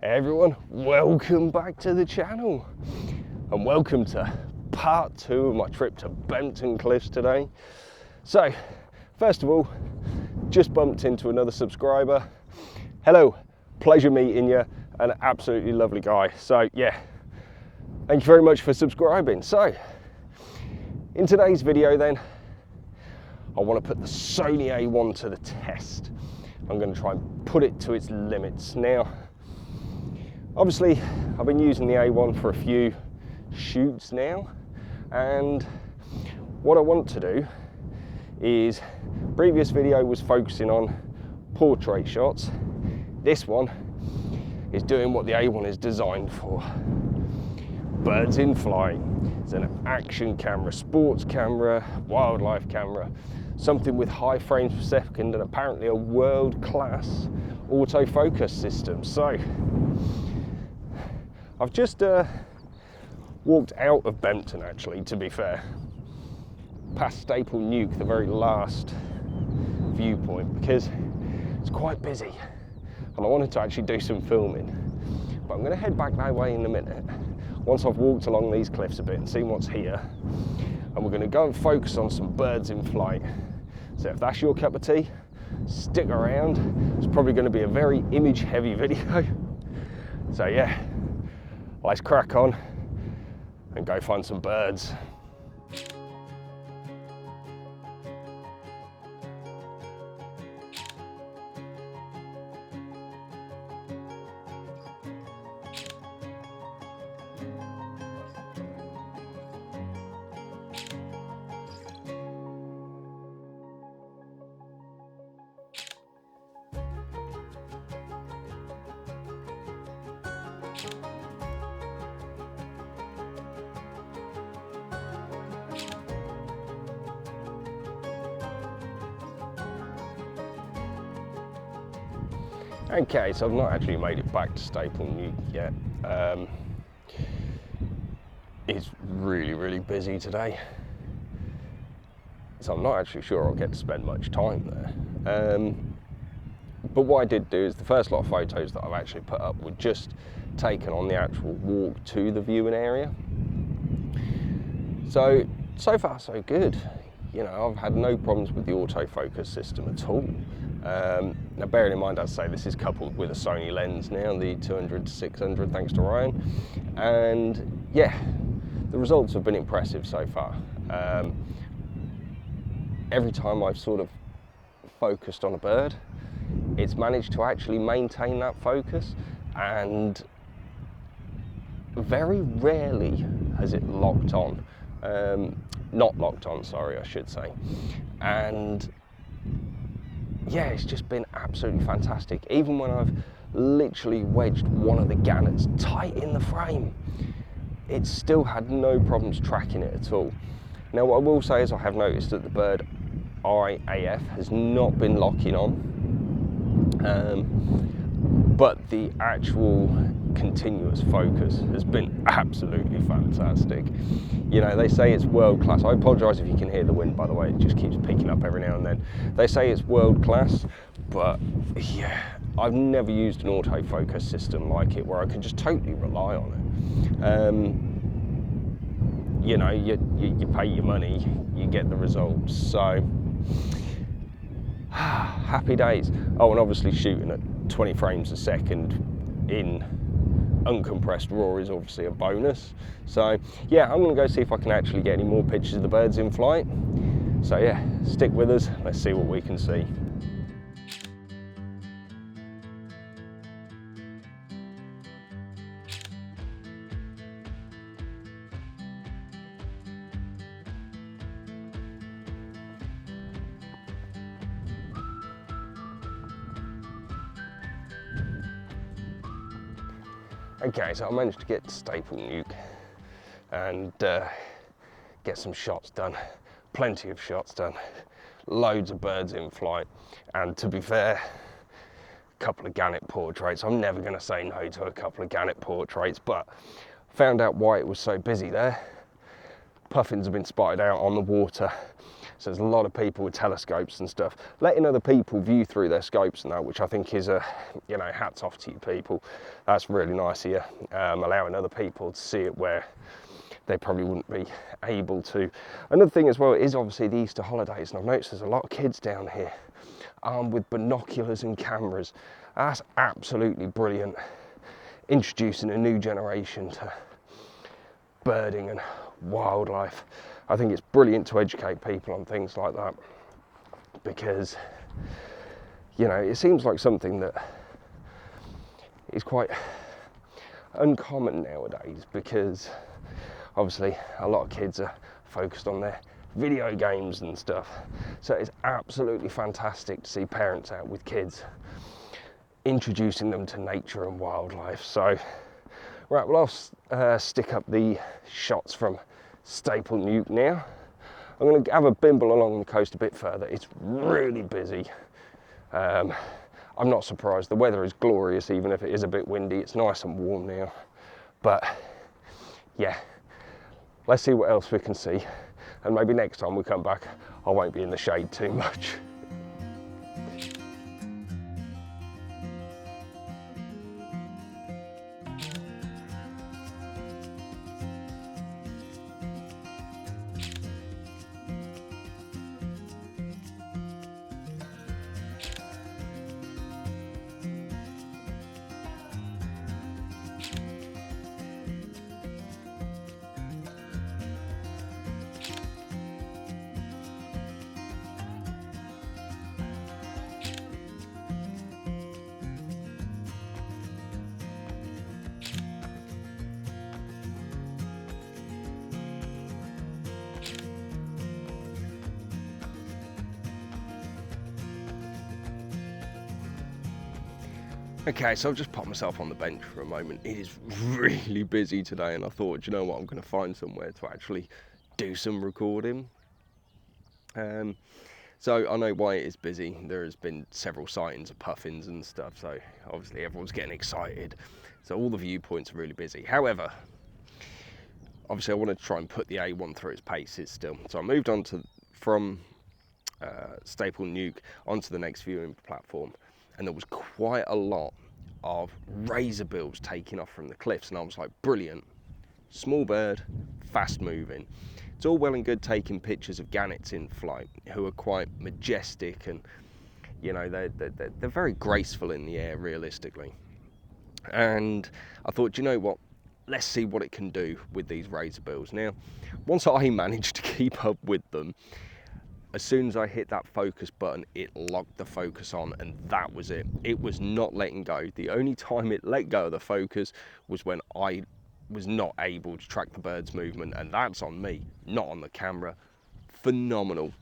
Hey everyone, welcome back to the channel and welcome to part 2 of my trip to Bempton Cliffs today. So first of all, just bumped into another subscriber. Hello, pleasure meeting you, an absolutely lovely guy. So yeah, thank you very much for subscribing. So in today's video then, I want to put the Sony A1 to the test. I'm going to try and put it to its limits. Now, obviously, I've been using the A1 for a few shoots now, and what I want to do is, previous video was focusing on portrait shots. This one is doing what the A1 is designed for. Birds in flight. It's an action camera, sports camera, wildlife camera, something with high frames per second and apparently a world-class autofocus system. So I've just walked out of Bempton, actually, to be fair, past Staple Nuke, the very last viewpoint, because it's quite busy and I wanted to actually do some filming. But I'm going to head back that way in a minute, once I've walked along these cliffs a bit and seen what's here, and we're going to go and focus on some birds in flight. So if that's your cup of tea, stick around. It's probably going to be a very image heavy video. So yeah, let's crack on and go find some birds. Okay, so I've not actually made it back to Staple Nuke yet. It's really busy today, so I'm not actually sure I'll get to spend much time there. But what I did do is the first lot of photos that I've actually put up were just taken on the actual walk to the viewing area. So far so good. You know, I've had no problems with the autofocus system at all. Now bearing in mind, I'd say this is coupled with a Sony lens now, the 200-600, thanks to Ryan, and yeah, the results have been impressive so far. Every time I've sort of focused on a bird, it's managed to actually maintain that focus, and very rarely has it locked on. Not locked on, sorry, I should say. And yeah, it's just been absolutely fantastic. Even when I've literally wedged one of the Gannets tight in the frame, it's still had no problems tracking it at all. Now, what I will say is I have noticed that the bird IAF has not been locking on, but the actual continuous focus has been absolutely fantastic. You know, they say it's world class. I apologise if you can hear the wind, by the way, it just keeps picking up every now and then. They say it's world class, but yeah, I've never used an autofocus system like it where I can just totally rely on it. You know, you pay your money, you get the results. So happy days. Oh, and obviously shooting at 20 frames a second in uncompressed raw is obviously a bonus. So yeah, I'm going to go see if I can actually get any more pictures of the birds in flight. So yeah, stick with us, let's see what we can see. Okay, so I managed to get to Staple Nuke and get some shots done, plenty of shots done, loads of birds in flight, and to be fair, a couple of gannet portraits. I'm never going to say no to a couple of gannet portraits, but found out why it was so busy there. Puffins have been spotted out on the water, So there's a lot of people with telescopes and stuff, letting other people view through their scopes and that, which I think is hats off to you people. That's really nice of you, allowing other people to see it where they probably wouldn't be able to. Another thing as well is obviously the Easter holidays, and I've noticed there's a lot of kids down here armed with binoculars and cameras. That's absolutely brilliant, introducing a new generation to birding and wildlife. I think it's brilliant to educate people on things like that, because it seems like something that is quite uncommon nowadays, because obviously a lot of kids are focused on their video games and stuff. So it's absolutely fantastic to see parents out with kids, introducing them to nature and wildlife. So right, well, I'll stick up the shots from Staple Nuke now. I'm going to have a bimble along the coast a bit further. It's really busy. I'm not surprised. The weather is glorious, even if it is a bit windy. It's nice and warm now. But yeah, let's see what else we can see. And maybe next time we come back, I won't be in the shade too much. Okay, so I've just popped myself on the bench for a moment. It is really busy today, and I thought, you know what, I'm going to find somewhere to actually do some recording. So I know why it is busy. There has been several sightings of puffins and stuff, so obviously everyone's getting excited. So all the viewpoints are really busy. However, obviously I want to try and put the A1 through its paces still. So I moved on from Staple Nuke onto the next viewing platform, and there was quite a lot of razorbills taking off from the cliffs, and I was like, brilliant, small bird, fast moving. It's all well and good taking pictures of gannets in flight, who are quite majestic, and they're very graceful in the air realistically. And I thought, you know what, let's see what it can do with these razorbills. Now, once I managed to keep up with them, as soon as I hit that focus button, it locked the focus on, and that was it. It was not letting go. The only time it let go of the focus was when I was not able to track the bird's movement, and that's on me, not on the camera. Phenomenal,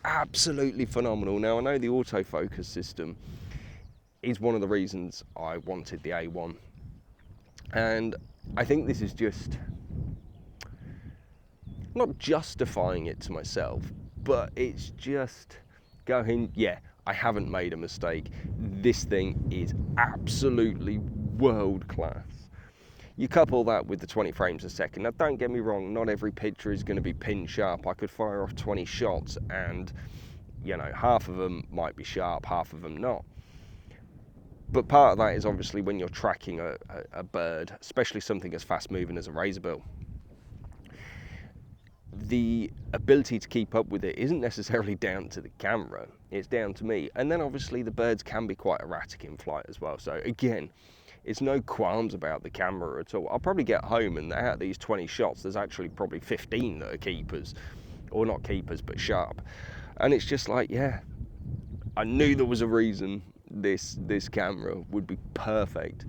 absolutely phenomenal. Now, I know the autofocus system is one of the reasons I wanted the A1, and I think this is just not justifying it to myself, but it's just going, yeah, I haven't made a mistake. This thing is absolutely world class. You couple that with the 20 frames a second. Now, don't get me wrong, not every picture is going to be pin sharp. I could fire off 20 shots and, half of them might be sharp, half of them not. But part of that is obviously when you're tracking a bird, especially something as fast moving as a razorbill, the ability to keep up with it isn't necessarily down to the camera, it's down to me. And then obviously the birds can be quite erratic in flight as well. So again, it's no qualms about the camera at all. I'll probably get home and out of these 20 shots, there's actually probably 15 that are keepers, or not keepers, but sharp. And it's just like, yeah, I knew there was a reason this camera would be perfect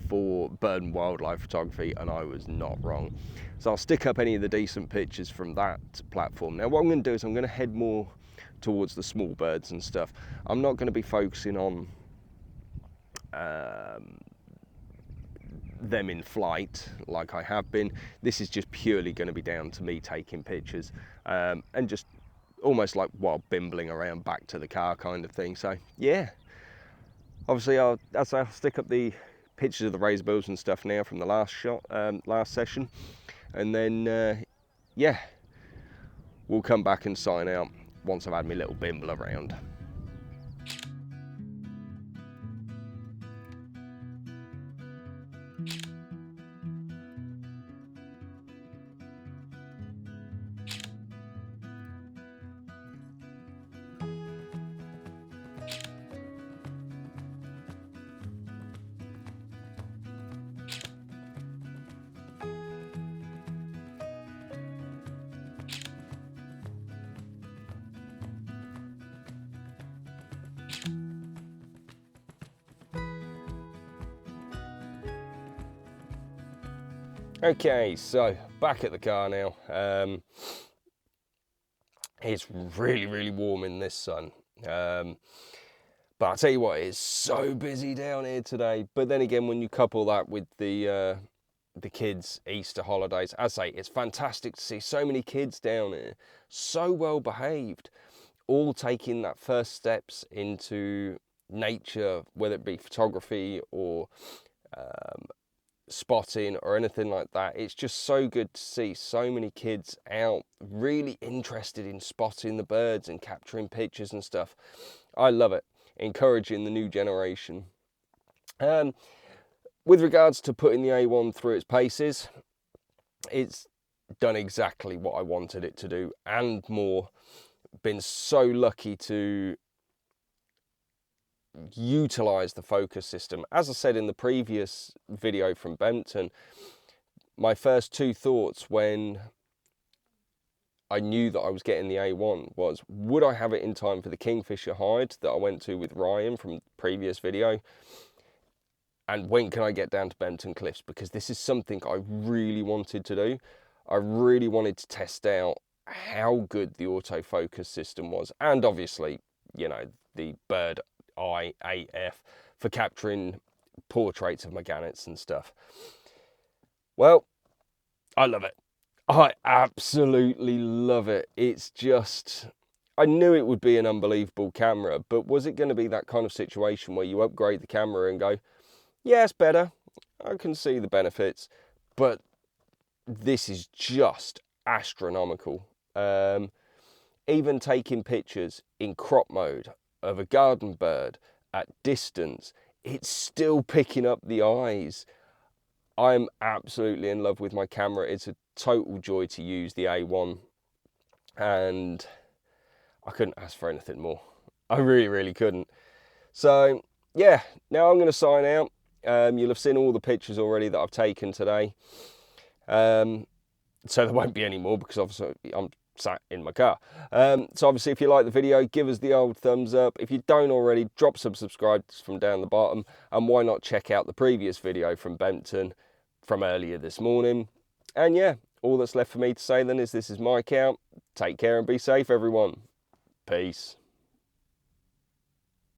for bird and wildlife photography, and I was not wrong. So I'll stick up any of the decent pictures from that platform. Now what I'm going to do is I'm going to head more towards the small birds and stuff. I'm not going to be focusing on them in flight like I have been. This is just purely going to be down to me taking pictures and just almost like while bimbling around back to the car kind of thing. So yeah, obviously I'll stick up the pictures of the razorbills and stuff now from the last session, and then yeah, we'll come back and sign out. once I've had my little bimble around. Okay, so back at the car now. It's really warm in this sun. But I'll tell you what, it's so busy down here today. But then again, when you couple that with the kids' Easter holidays, as I say, it's fantastic to see so many kids down here, so well behaved, all taking that first steps into nature, whether it be photography or spotting or anything like that. It's just so good to see so many kids out really interested in spotting the birds and capturing pictures and stuff. I love it, encouraging the new generation. With regards to putting the A1 through its paces, it's done exactly what I wanted it to do and more. Been so lucky to utilize the focus system. As I said in the previous video from Bempton, my first two thoughts when I knew that I was getting the A1 was, would I have it in time for the Kingfisher hide that I went to with Ryan from the previous video? And when can I get down to Bempton Cliffs? Because this is something I really wanted to do. I really wanted to test out how good the autofocus system was. And obviously, you know, the bird eye AF for capturing portraits of my gannets and stuff. Well, I love it. I absolutely love it. It's just, I knew it would be an unbelievable camera, but was it going to be that kind of situation where you upgrade the camera and go, yeah, it's better, I can see the benefits, but this is just astronomical. Even taking pictures in crop mode of a garden bird at distance, it's still picking up the eyes. I'm absolutely in love with my camera. It's a total joy to use the A1, and I couldn't ask for anything more. I really couldn't. So yeah, now I'm going to sign out. You'll have seen all the pictures already that I've taken today. So there won't be any more because obviously I'm sat in my car. So obviously if you like the video, give us the old thumbs up. If you don't already, drop some subscribes from down the bottom, and why not check out the previous video from Bempton from earlier this morning. And yeah, all that's left for me to say then is this is Mike out. Take care and be safe, everyone. Peace.